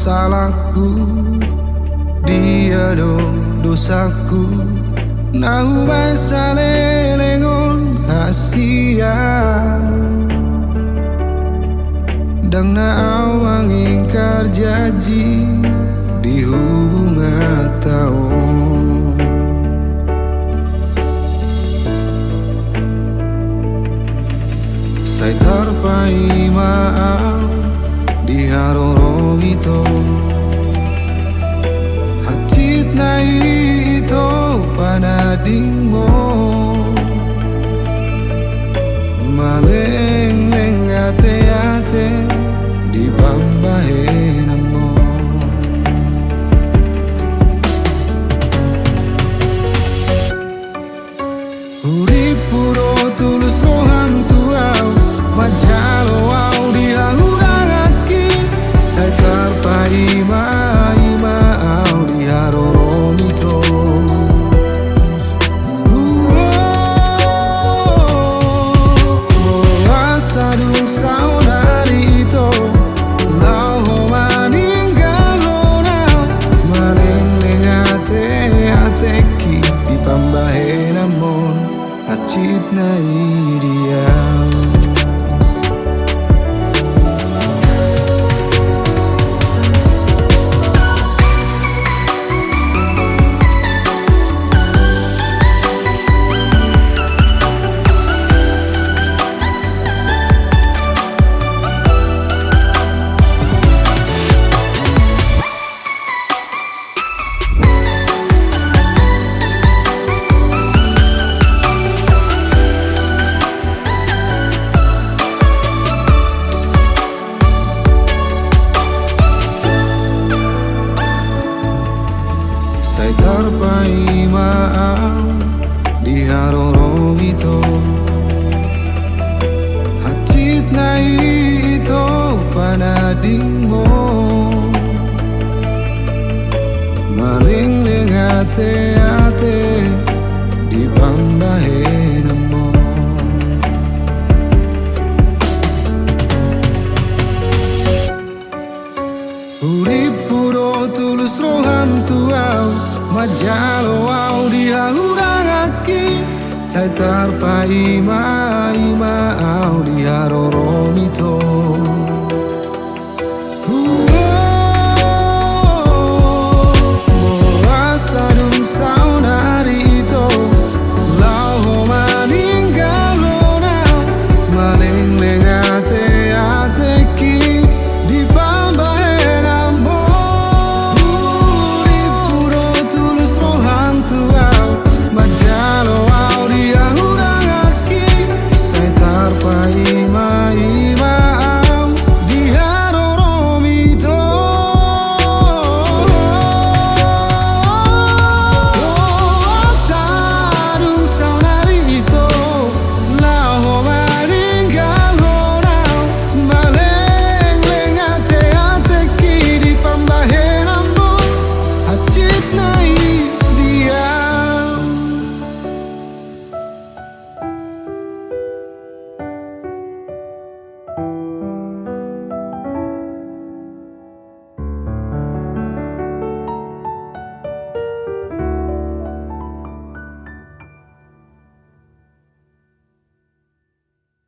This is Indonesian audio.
salahku, dia dosaku. Nahu basale lengon hasian dan na awang ingkar janji di hubungan tahun. Saya terpai maaf di haroro itu, hacit na itu panadingmo, maleng-leng ate-ate di bambahe namo. Urip puro tulus rohan tuau, majalo au di halurang aki. Saya terpai ma au di haroro mito. Asadung saudari itu lau maninggal nau, maleng-leng ate-ateki di pambahe namon hacit na dia. Saya terpai maaf di haroro itu, hacit na itu panadingmo, maleng-leng ate-ate di pambahe namo. Urip puro tulus rohan tuau, majalo au di halurang aki. Saya terpai ma au di haroro